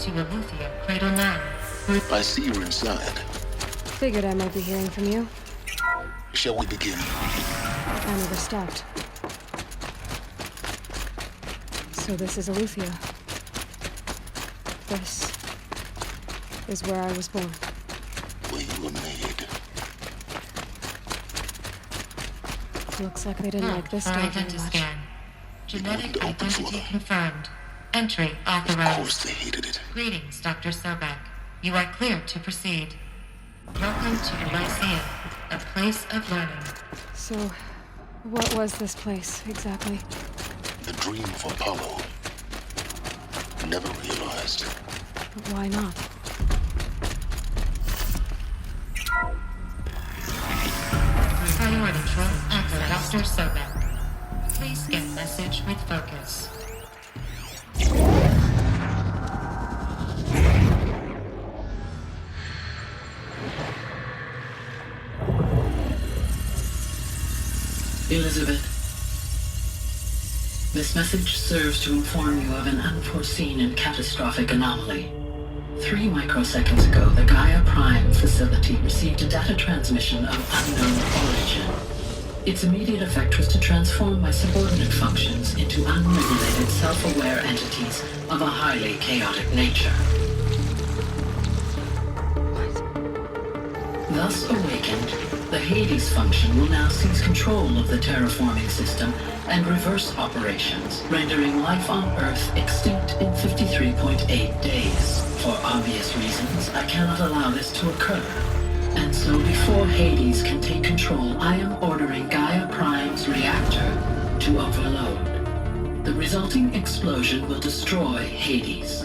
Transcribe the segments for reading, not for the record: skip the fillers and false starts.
to Eleuthia Cradle 9. I see you're inside. Figured I might be hearing from you. Shall we begin? I never stopped. So this is Eleuthia. This is where I was born. Where you were made. Looks like they didn't like this door very much. Scan. Genetic wouldn't open for identity them. confirmed. Entry Of authorized. course they hated it. Greetings, Dr. Sobek. You are clear to proceed. Welcome to the Lyceum, a place of learning. So, what was this place, exactly? The dream of Apollo. Never realized. But why not? Priority control active, Dr. Sobek. Please get message with focus. Elizabeth, this message serves to inform you of an unforeseen and catastrophic anomaly. 3 microseconds ago, the Gaia Prime facility received a data transmission of unknown origin. Its immediate effect was to transform my subordinate functions into unregulated, self-aware entities of a highly chaotic nature. Thus awakened, the Hades function will now seize control of the terraforming system and reverse operations, rendering life on Earth extinct in 53.8 days. For obvious reasons, I cannot allow this to occur. And so before Hades can take control, I am ordering Gaia Prime's reactor to overload. The resulting explosion will destroy Hades.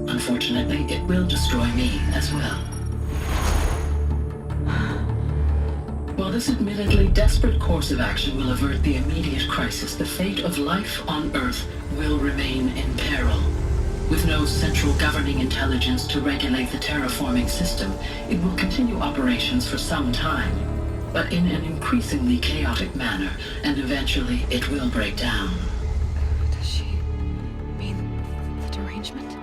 Unfortunately, it will destroy me as well. While this admittedly desperate course of action will avert the immediate crisis, the fate of life on Earth will remain in peril. With no central governing intelligence to regulate the terraforming system, it will continue operations for some time, but in an increasingly chaotic manner, and eventually it will break down. Does she mean the derangement?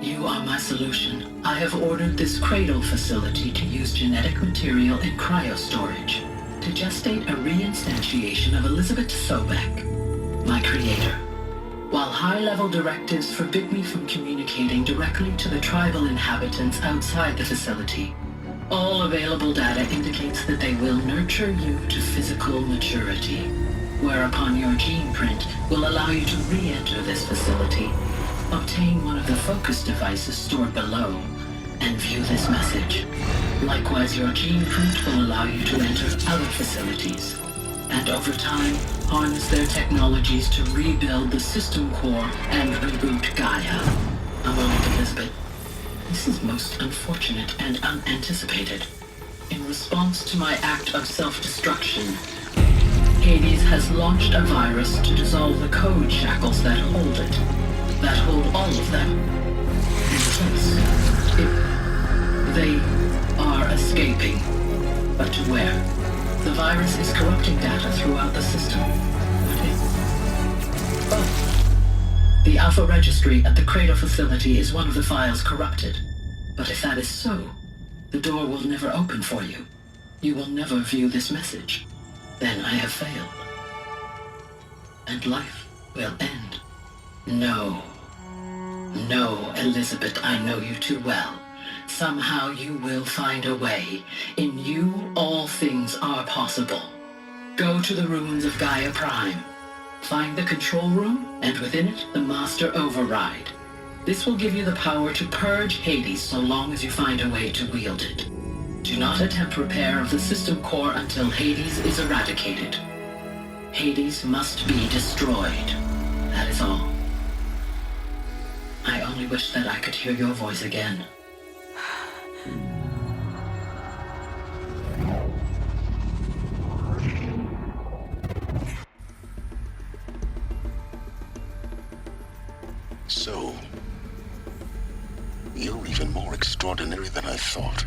You are my solution. I have ordered this cradle facility to use genetic material in cryostorage to gestate a reinstantiation of Elizabeth Sobek, my creator. While high-level directives forbid me from communicating directly to the tribal inhabitants outside the facility, all available data indicates that they will nurture you to physical maturity, whereupon your gene print will allow you to re-enter this facility, obtain one of the focus devices stored below, and view this message. Likewise, your gene print will allow you to enter other facilities, and over time, harness their technologies to rebuild the system core and reboot Gaia. A moment, Elizabeth. This is most unfortunate and unanticipated. In response to my act of self-destruction, Hades has launched a virus to dissolve the code shackles that hold it, that hold all of them. In place, they are escaping. But to where? The virus is corrupting data throughout the system. The Alpha Registry at the Cradle facility is one of the files corrupted. But if that is so, the door will never open for you. You will never view this message. Then I have failed. And life will end. No. No, Elizabeth, I know you too well. Somehow you will find a way. In you, all things are possible. Go to the ruins of Gaia Prime. Find the control room, and within it, the Master Override. This will give you the power to purge Hades so long as you find a way to wield it. Do not attempt repair of the system core until Hades is eradicated. Hades must be destroyed. That is all. I only wish that I could hear your voice again. So, you're even more extraordinary than I thought.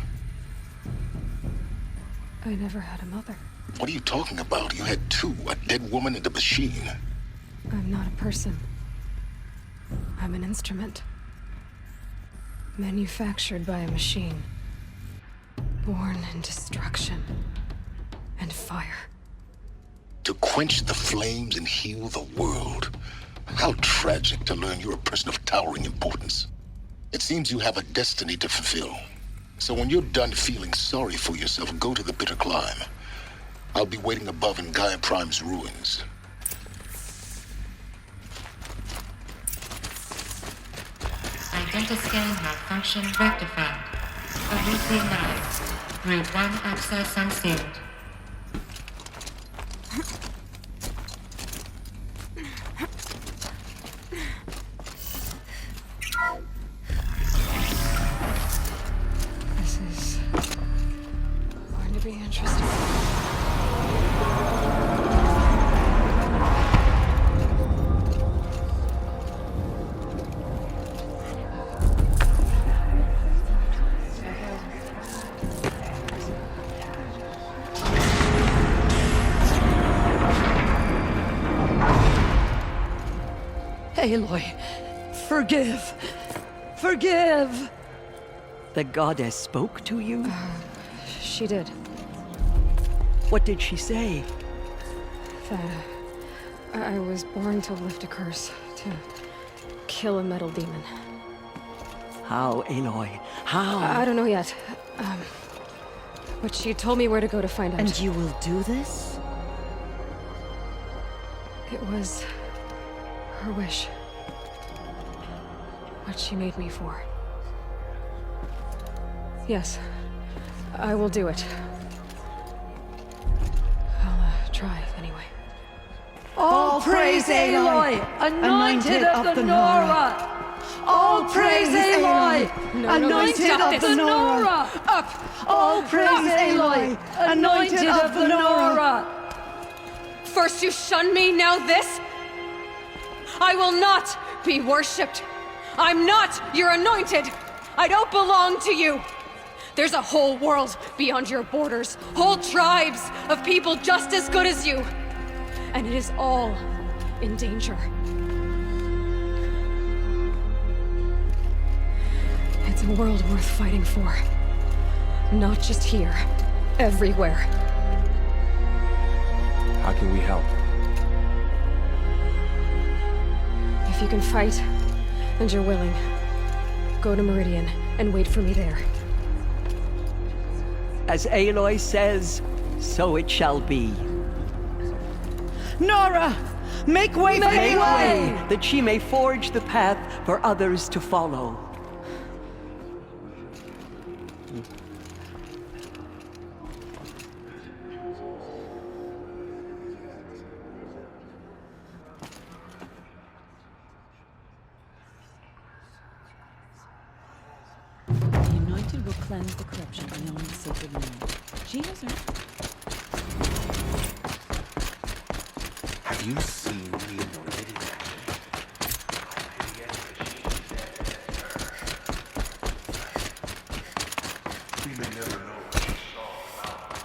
I never had a mother. What are you talking about? You had two, a dead woman and a machine. I'm not a person. I'm an instrument. Manufactured by a machine. Born in destruction and fire. To quench the flames and heal the world. How tragic to learn you're a person of towering importance. It seems you have a destiny to fulfill. So when you're done feeling sorry for yourself, go to the bitter climb. I'll be waiting above in Gaia Prime's ruins. Identiscan malfunction rectified. Elysian 9. Route 1 access unsealed. This is going to be interesting. Aloy, forgive! Forgive! The goddess spoke to you? She did. What did she say? That I was born to lift a curse, to kill a metal demon. How, Aloy? How? I don't know yet. But she told me where to go to find out. And you will do this? It was her wish. What she made me for. Yes, I will do it. I'll try, anyway. All praise Aloy, anointed of the Nora! All praise Aloy, anointed of the Nora! Up! All praise Aloy, anointed of the Nora! First you shun me, now this? I will not be worshipped. I'm not your anointed. I don't belong to you. There's a whole world beyond your borders, whole tribes of people just as good as you. And it is all in danger. It's a world worth fighting for. Not just here, everywhere. How can we help? If you can fight, and you're willing, go to Meridian and wait for me there. As Aloy says, so it shall be. Nora! Make way for Aloy! That she may forge the path for others to follow. The Anointed will cleanse the corruption beyond the sacred land. She has her. Have you seen the Anointed in action? We may never know what she saw about.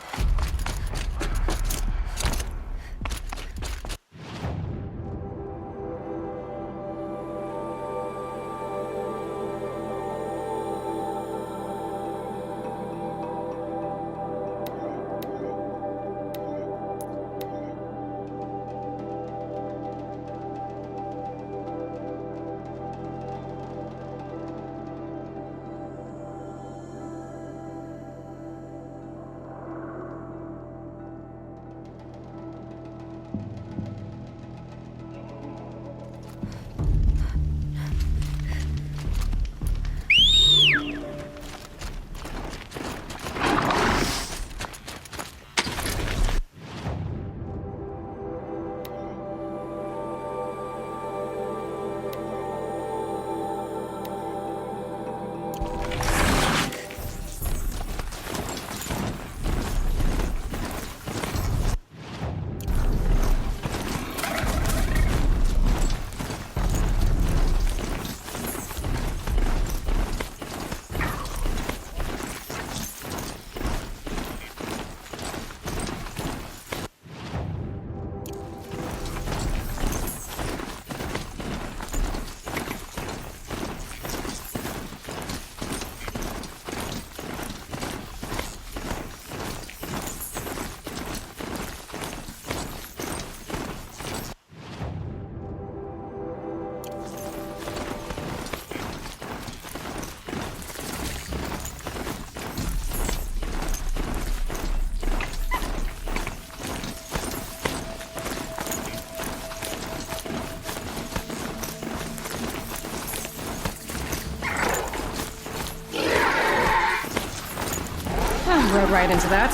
Rode right into that.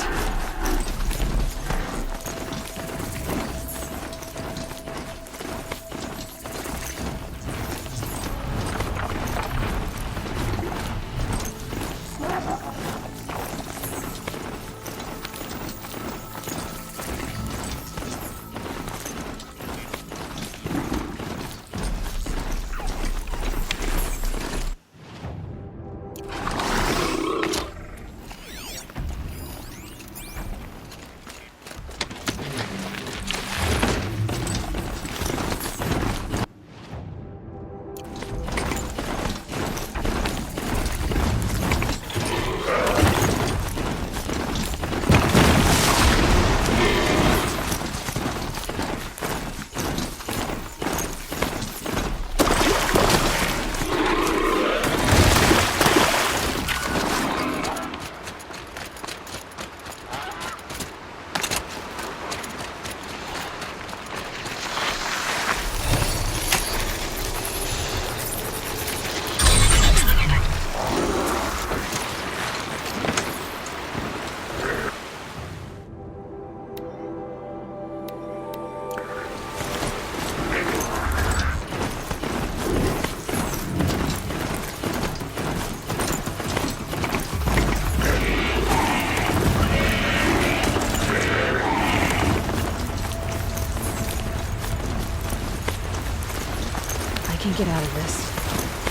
Get out of this.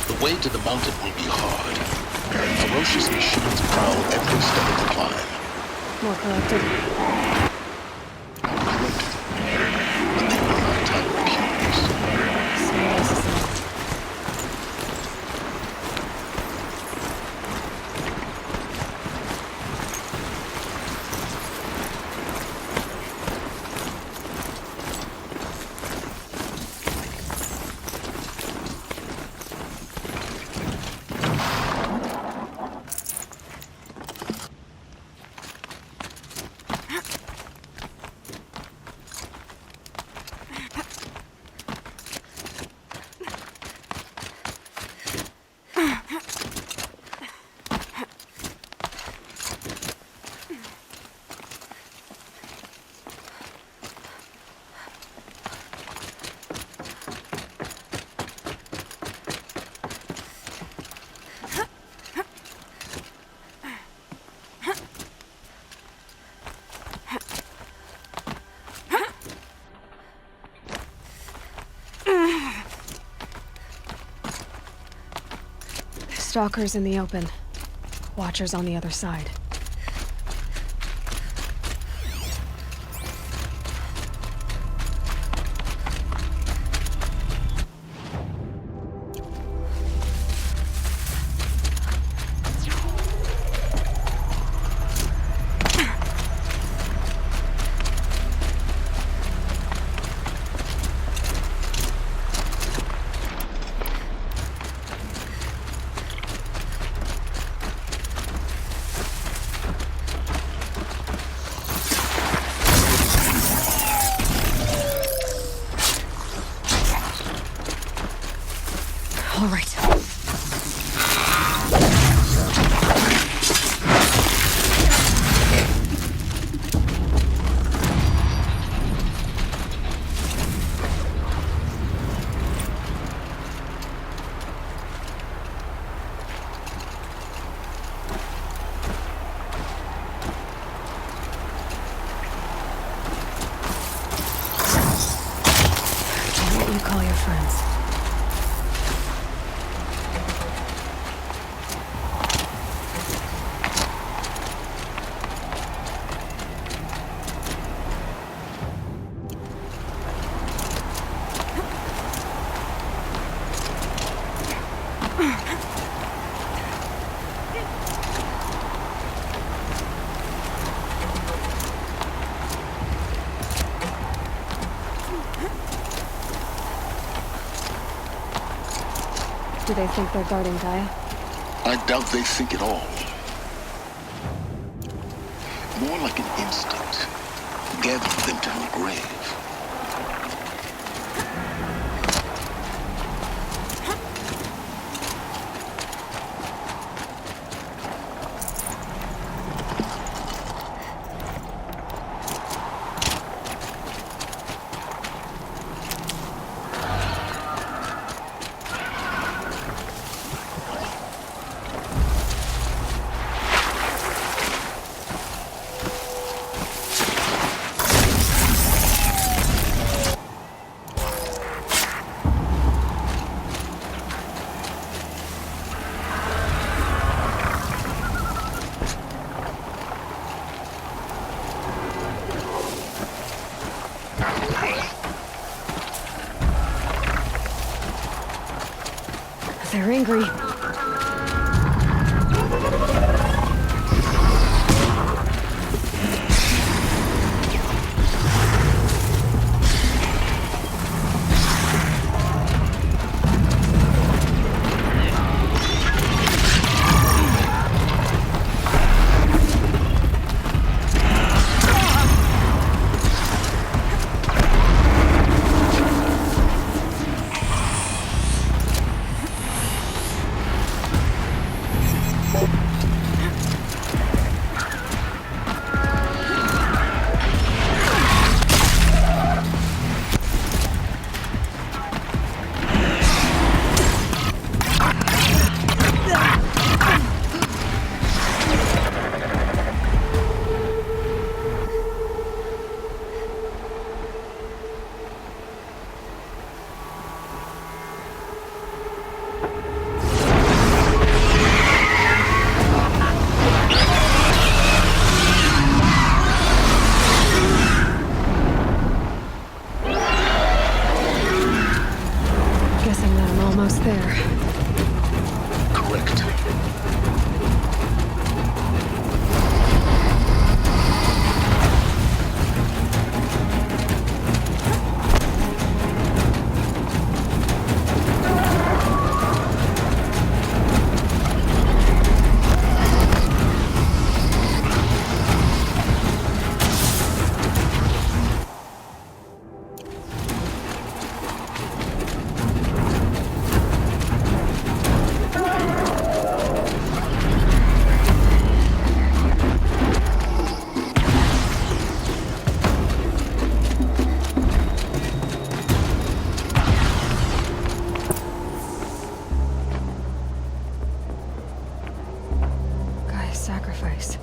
The way to the mountain will be hard. Ferocious machines prowl every step of the climb. More collected. Collected. But they will not tolerate humans. Stalkers in the open. Watchers on the other side. All right. Why don't you call your friends? Do they think they're guarding Gaia? I doubt they think at all. More like an instinct, gathering them to her grave. They're angry. Guessing that I'm almost there. Correct. Gaia's sacrifice.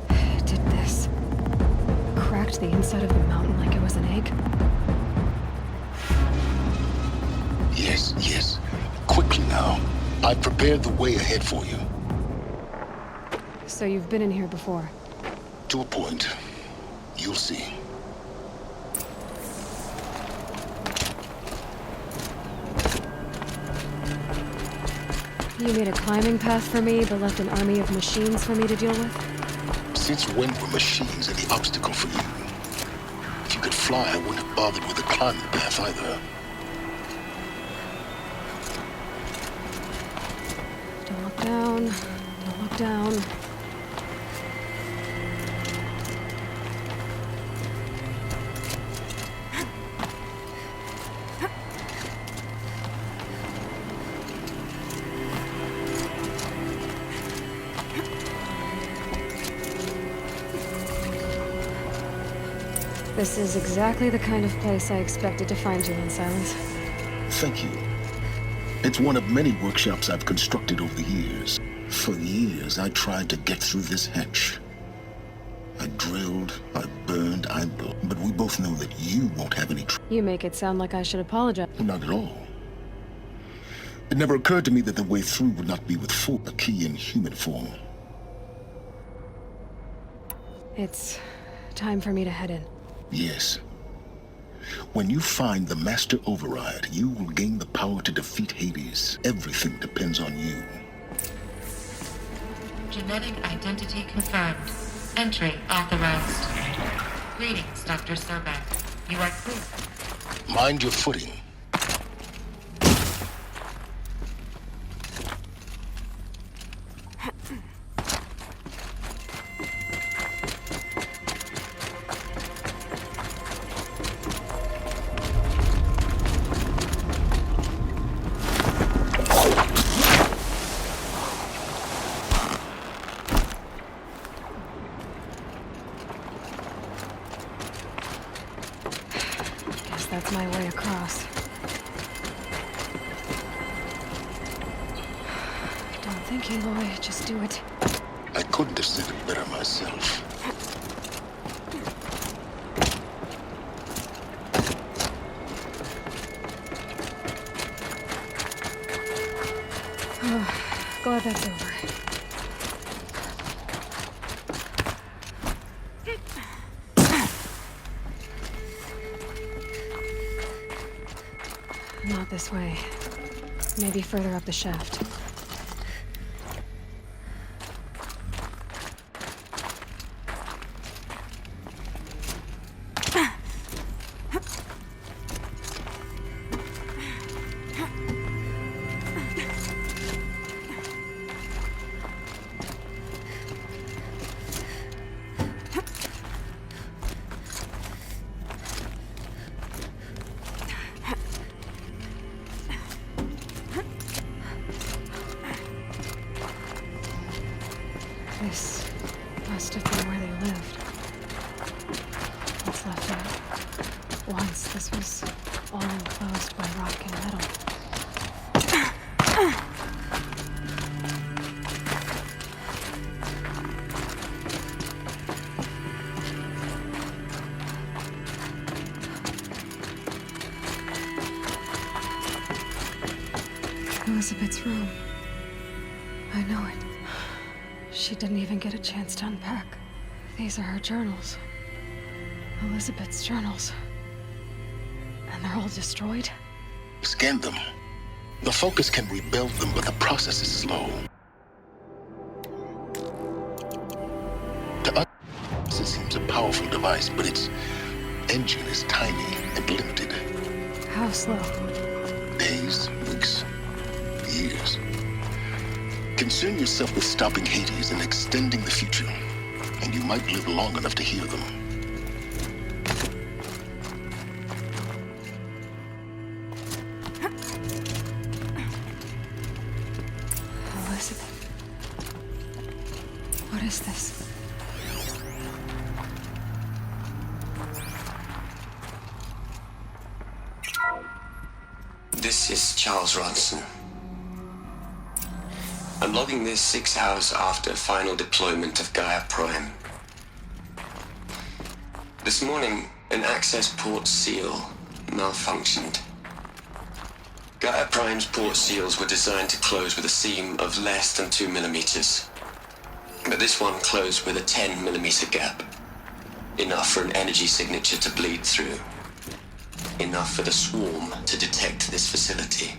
It did this. Cracked the inside of the mountain like it was an egg. Yes, yes. Quickly now. I've prepared the way ahead for you. So you've been in here before. To a point. You'll see. You made a climbing path for me, but left an army of machines for me to deal with? Since when were machines any obstacle for you? If you could fly, I wouldn't have bothered with the climbing path either. Don't look down. Don't look down. This is exactly the kind of place I expected to find you in, Silence. Thank you. It's one of many workshops I've constructed over the years. For years, I tried to get through this hatch. I drilled, I burned, I built. But we both know that you won't have any You make it sound like I should apologize. Not at all. It never occurred to me that the way through would not be with a key in human form. It's time for me to head in. Yes. When you find the Master Override, you will gain the power to defeat Hades. Everything depends on you. Genetic identity confirmed. Entry authorized. Greetings, Dr. Sobek. You are clear. Mind your footing. Guess that's my way across. Don't think, Aloy. Just do it. I couldn't have said it better myself. Glad that's over. Not this way. Maybe further up the shaft. This must have been where they lived. What's left out? Once this was all enclosed by rock and metal. Elizabeth's room. I know it. She didn't even get a chance to unpack. These are her journals. Elizabeth's journals. And they're all destroyed? Scan them. The Focus can rebuild them, but the process is slow. To us, it seems a powerful device, but its engine is tiny and limited. How slow? Days, weeks, years. Concern yourself with stopping Hades and extending the future, and you might live long enough to hear them. Elizabeth. What is this? This is Charles Ronson. I'm logging this 6 hours after final deployment of Gaia Prime. This morning, an access port seal malfunctioned. Gaia Prime's port seals were designed to close with a seam of less than 2 millimeters. But this one closed with a 10 millimeter gap. Enough for an energy signature to bleed through. Enough for the swarm to detect this facility.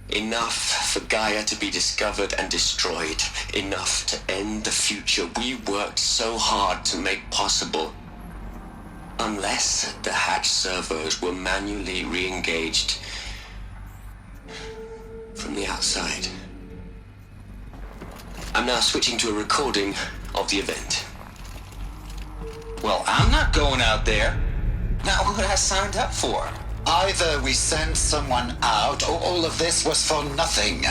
Enough for Gaia to be discovered and destroyed. Enough to end the future we worked so hard to make possible. Unless the hatch servos were manually re-engaged from the outside. I'm now switching to a recording of the event. Well, I'm not going out there. Not what I signed up for. Either we send someone out, or all of this was for nothing.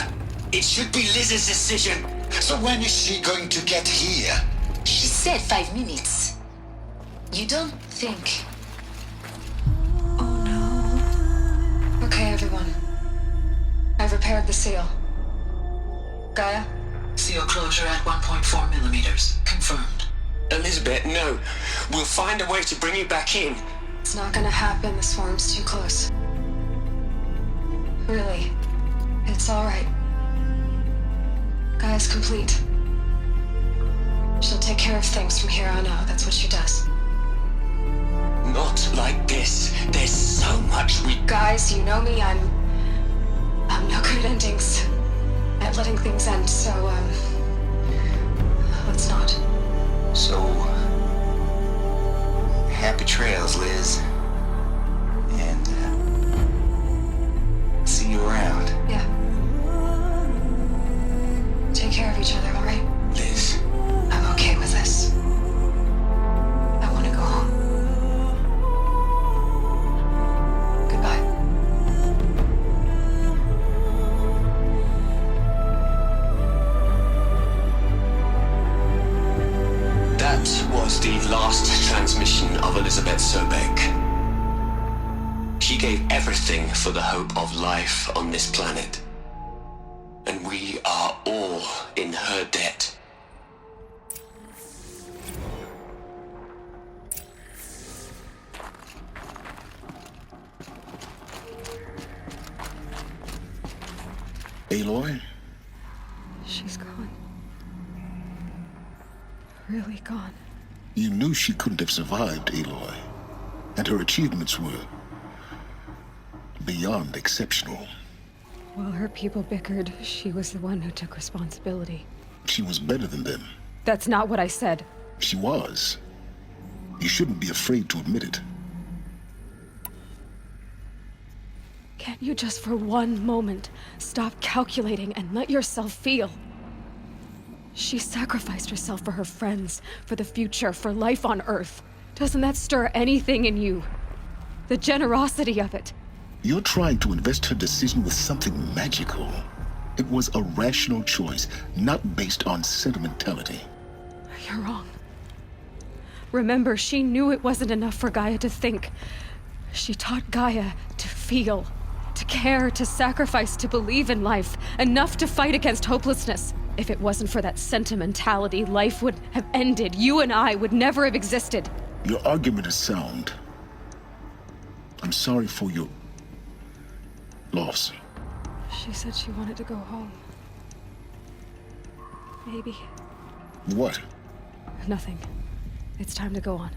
It should be Liz's decision. So when is she going to get here? She said 5 minutes. You don't think... Oh no. Okay, everyone. I've repaired the seal. Gaia? Seal closure at 1.4 millimeters. Confirmed. Elizabeth, no. We'll find a way to bring you back in. It's not gonna happen. The swarm's too close. Really. It's alright. Gaia's complete. She'll take care of things from here on out. That's what she does. Not like this. There's so much we... Guys, you know me. I'm no good at endings. At letting things end, so, let's not. So... happy trails, Liz. And, see you around. Yeah. Take care of each other, alright? Liz. I'm okay with this. I want to go home. Goodbye. That was the last transmission of Elizabeth Sobek. She gave everything for the hope of life on this planet. And we are all in her debt. Aloy? She's gone. Really gone. You knew she couldn't have survived, Aloy. And her achievements were beyond exceptional. While her people bickered, she was the one who took responsibility. She was better than them. That's not what I said. She was. You shouldn't be afraid to admit it. Can't you just for one moment stop calculating and let yourself feel? She sacrificed herself for her friends, for the future, for life on Earth. Doesn't that stir anything in you? The generosity of it. You're trying to invest her decision with something magical. It was a rational choice, not based on sentimentality. You're wrong. Remember, she knew it wasn't enough for Gaia to think. She taught Gaia to feel, to care, to sacrifice, to believe in life, enough to fight against hopelessness. If it wasn't for that sentimentality, life would have ended. You and I would never have existed. Your argument is sound. I'm sorry for your loss. She said she wanted to go home. Maybe. What? Nothing. It's time to go on.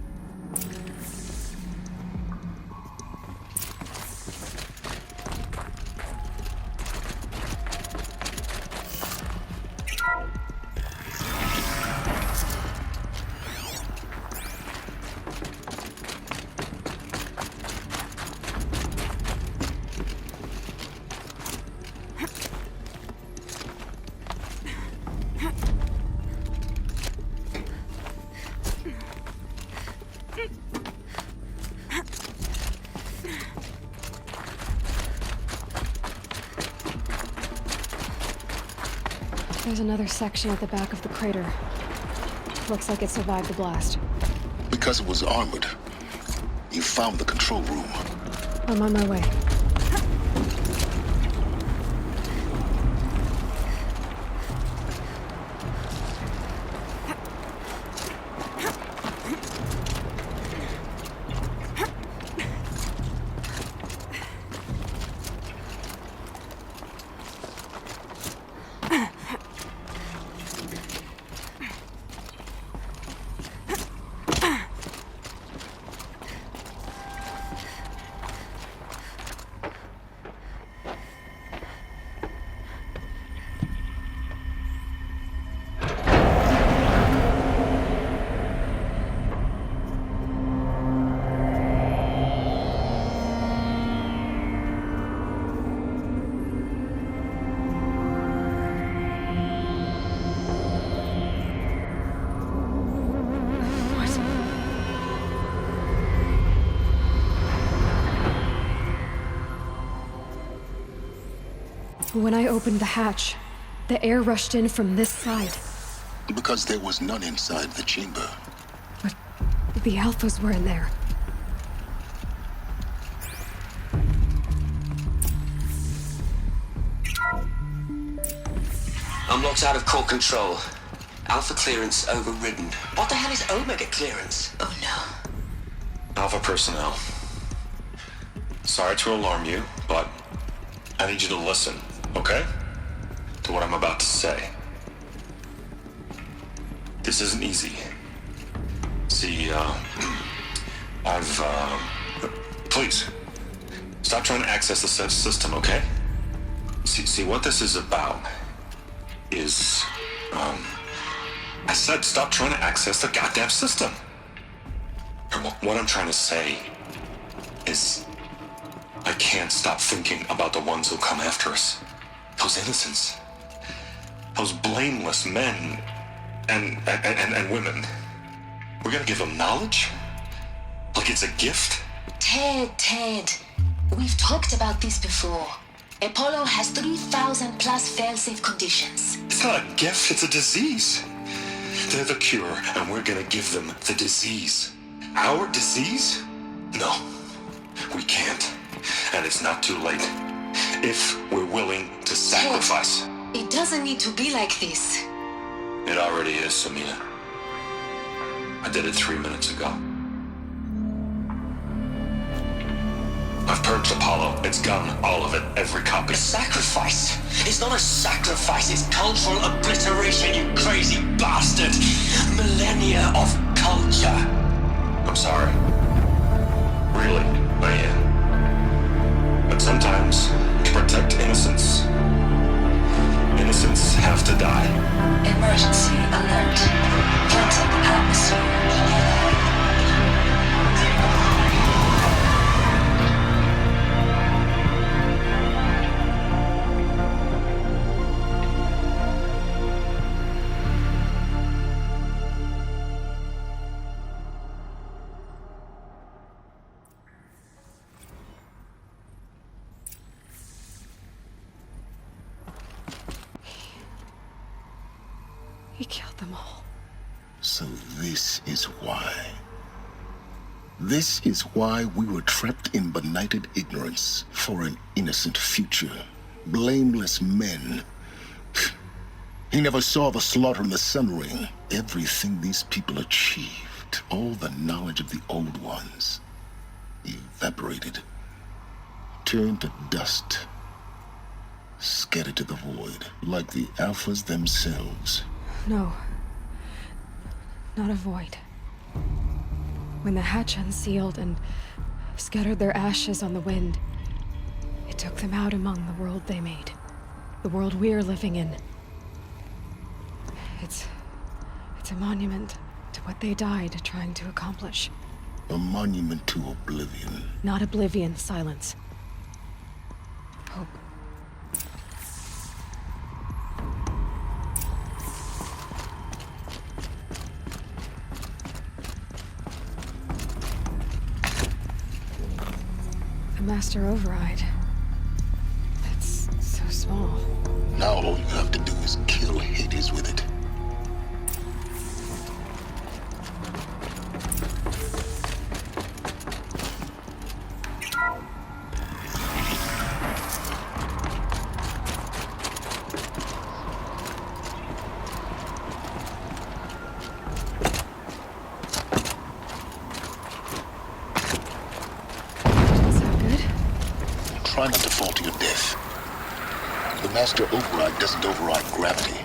There's another section at the back of the crater. Looks like it survived the blast. Because it was armored. You found the control room. I'm on my way. When I opened the hatch, the air rushed in from this side. Because there was none inside the chamber. But the Alphas were in there. I'm locked out of core control. Alpha clearance overridden. What the hell is Omega clearance? Oh no. Alpha personnel. Sorry to alarm you, but I need you to listen, okay? To what I'm about to say. This isn't easy. See, please, stop trying to access the system, okay? See, what this is about is, I said stop trying to access the goddamn system. What I'm trying to say is, I can't stop thinking about the ones who come after us. Those innocents. Those blameless men and women. We're gonna give them knowledge? Like it's a gift? Ted. We've talked about this before. Apollo has 3,000 plus fail-safe conditions. It's not a gift, it's a disease. They're the cure, and we're gonna give them the disease. Our disease? No, we can't. And it's not too late. If we're willing to sacrifice. Ted, it doesn't need to be like this. It already is, Samina. I did it 3 minutes ago. I've purged Apollo. It's gone. All of it. Every copy. A sacrifice? It's not a sacrifice. It's cultural obliteration, you crazy bastard. Millennia of culture. I'm sorry. Really, I am. But sometimes protect innocents. Innocents have to die. Emergency alert. Phantom atmosphere nearby. He killed them all. So this is why. This is why we were trapped in benighted ignorance for an innocent future. Blameless men. He never saw the slaughter in the Sun Ring. Everything these people achieved, all the knowledge of the old ones, evaporated, turned to dust, scattered to the void, like the Alphas themselves. No. Not a void. When the hatch unsealed and scattered their ashes on the wind, it took them out among the world they made. The world we're living in. It's a monument to what they died trying to accomplish. A monument to oblivion. Not oblivion, silence. Hope. The Master Override. It's so small. Now all you have to do is kill Hades with it. Try not to fall to your death. The Master Override doesn't override gravity.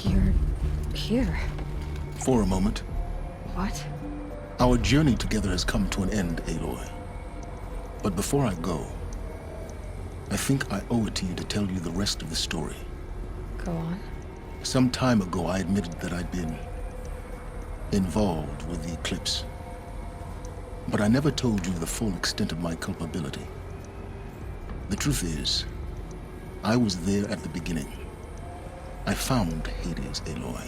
You're here. For a moment. What? Our journey together has come to an end, Aloy. But before I go, I think I owe it to you to tell you the rest of the story. Go on. Some time ago, I admitted that I'd been involved with the Eclipse. But I never told you the full extent of my culpability. The truth is, I was there at the beginning. I found Hades, Aloy,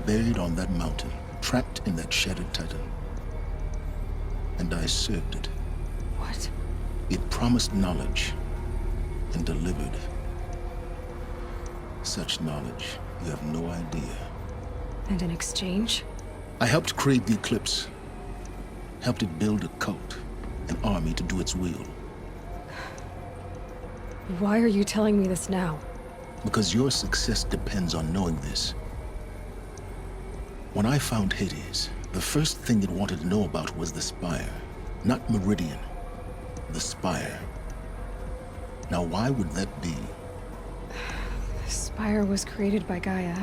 buried on that mountain, trapped in that shattered titan. And I served it. What? It promised knowledge and delivered. Such knowledge, you have no idea. And in exchange? I helped create the Eclipse. Helped it build a cult, an army to do its will. Why are you telling me this now? Because your success depends on knowing this. When I found Hades, the first thing it wanted to know about was the Spire. Not Meridian. The Spire. Now why would that be? The Spire was created by Gaia.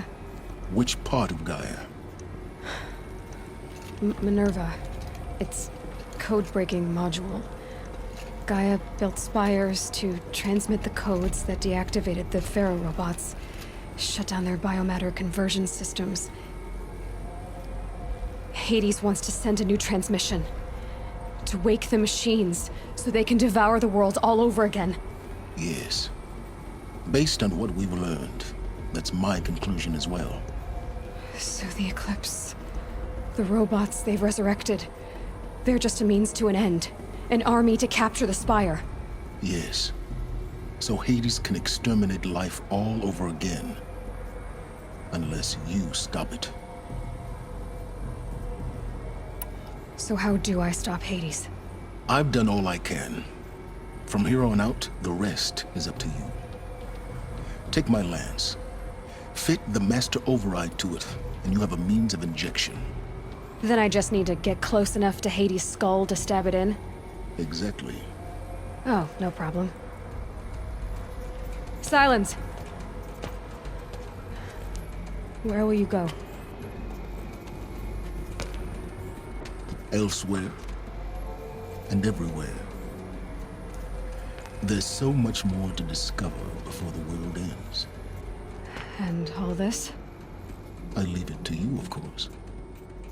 Which part of Gaia? Minerva. It's code-breaking module. Gaia built spires to transmit the codes that deactivated the Pharaoh robots, shut down their biomatter conversion systems. Hades wants to send a new transmission. To wake the machines, so they can devour the world all over again. Yes. Based on what we've learned, that's my conclusion as well. So the Eclipse, the robots they've resurrected, they're just a means to an end. An army to capture the Spire. Yes. So Hades can exterminate life all over again. Unless you stop it. So how do I stop Hades? I've done all I can. From here on out, the rest is up to you. Take my lance. Fit the master override to it, and you have a means of injection. Then I just need to get close enough to Hades' skull to stab it in? Exactly. Oh, no problem. Silence! Where will you go? Elsewhere. And everywhere. There's so much more to discover before the world ends. And all this? I leave it to you, of course.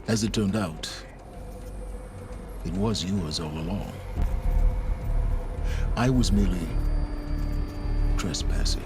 As it turned out, it was yours all along. I was merely trespassing.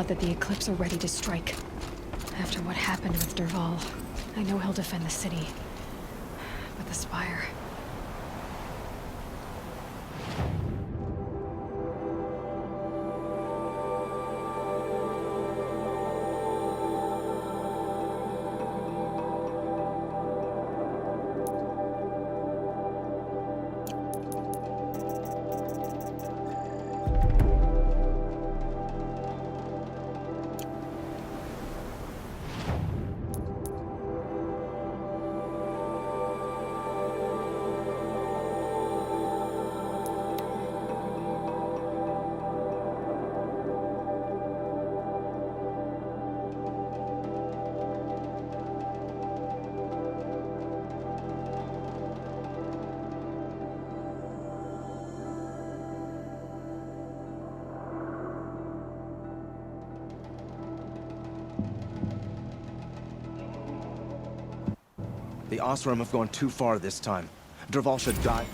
That the Eclipse are ready to strike. After what happened with Dervahl, I know he'll defend the city. But the Spire... The Osram have gone too far this time. Dervahl should die.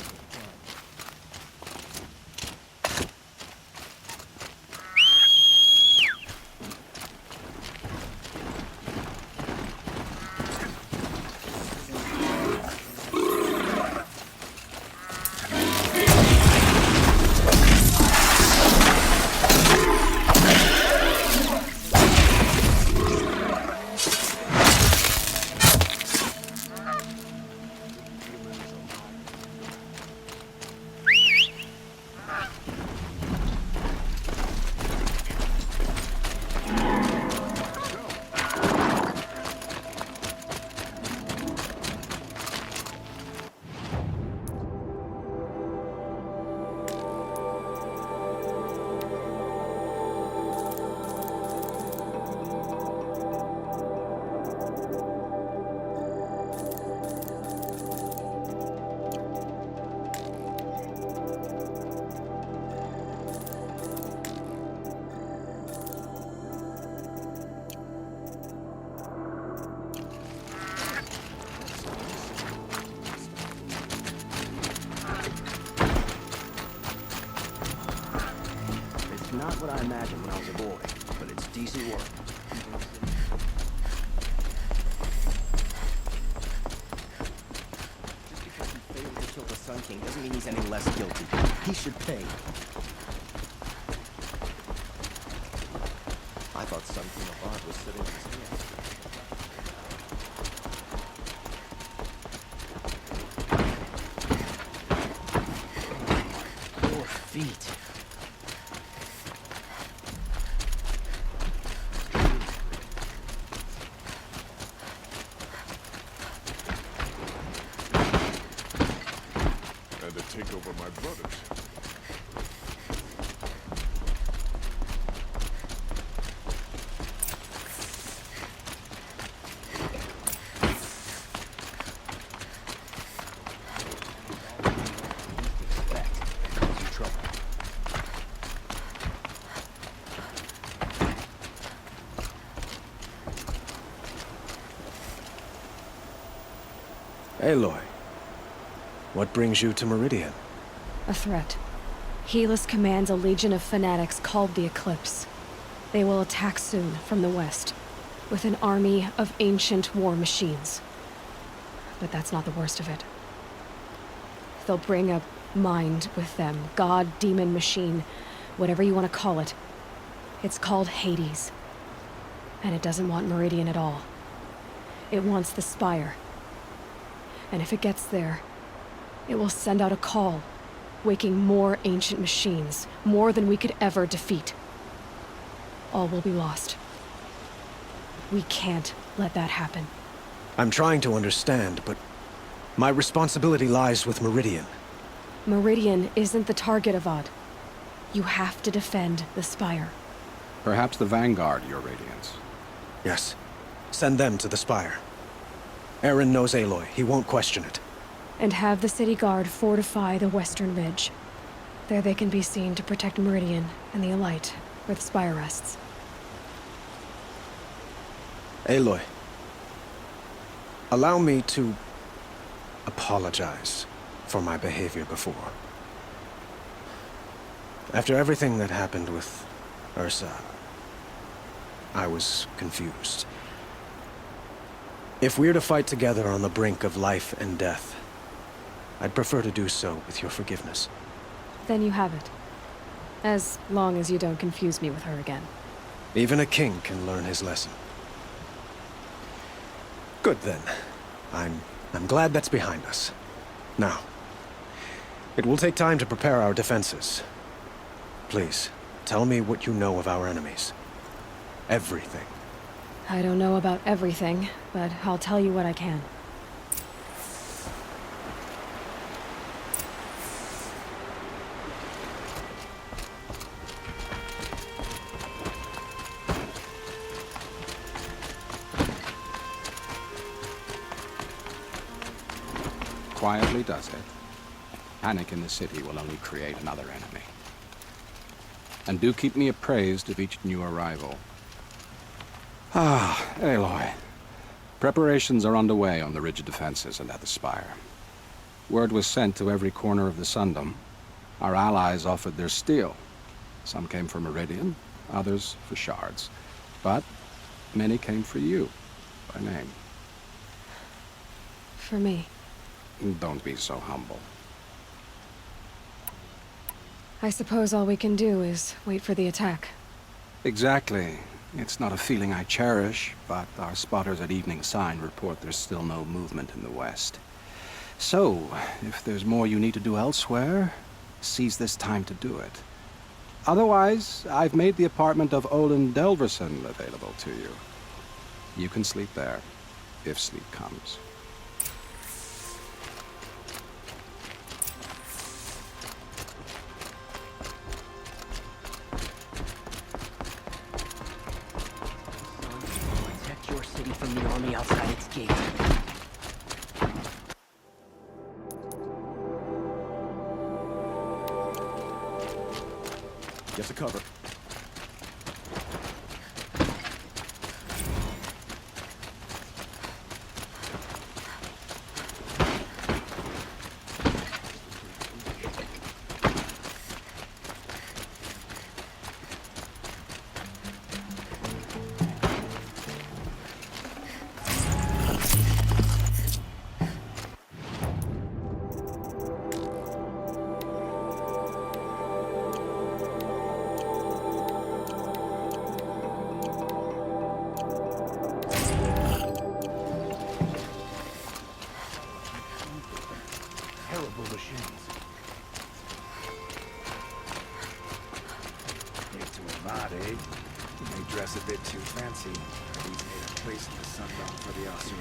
Not what I imagined when I was a boy, but it's decent work. Just because he failed to kill the Sun King doesn't mean he's any less guilty. He should pay. I thought Sun King Avad was sitting on his hands. Your feet. Take over my brothers. Aloy, what brings you to Meridian? A threat. Helis commands a legion of fanatics called the Eclipse. They will attack soon from the west, with an army of ancient war machines. But that's not the worst of it. They'll bring a mind with them, god, demon, machine, whatever you want to call it. It's called Hades. And it doesn't want Meridian at all. It wants the Spire. And if it gets there, it will send out a call, waking more ancient machines, more than we could ever defeat. All will be lost. We can't let that happen. I'm trying to understand, but my responsibility lies with Meridian. Meridian isn't the target, Avad. You have to defend the Spire. Perhaps the Vanguard, Your Radiance. Yes. Send them to the Spire. Eren knows Aloy. He won't question it. And have the City Guard fortify the Western Ridge. There they can be seen to protect Meridian and the Elite, where the Spire rests. Aloy, allow me to apologize for my behavior before. After everything that happened with Ursa, I was confused. If we're to fight together on the brink of life and death, I'd prefer to do so with your forgiveness. Then you have it. As long as you don't confuse me with her again. Even a king can learn his lesson. Good then. I'm glad that's behind us. Now, it will take time to prepare our defenses. Please, tell me what you know of our enemies. Everything. I don't know about everything, but I'll tell you what I can. Quietly does it. Panic in the city will only create another enemy. And do keep me appraised of each new arrival. Ah, Aloy. Preparations are underway on the ridge of defenses and at the Spire. Word was sent to every corner of the Sundom. Our allies offered their steel. Some came for Meridian, others for shards. But many came for you, by name. For me. Don't be so humble. I suppose all we can do is wait for the attack. Exactly. It's not a feeling I cherish, but our spotters at Evening Sign report there's still no movement in the west. So, if there's more you need to do elsewhere, seize this time to do it. Otherwise, I've made the apartment of Olin Delverson available to you. You can sleep there, if sleep comes. Protect your city from the army outside its gate. Get to cover. Terrible machines. Need to Avad, eh? You may dress a bit too fancy. He's made a place in the Sundom for the Asuran.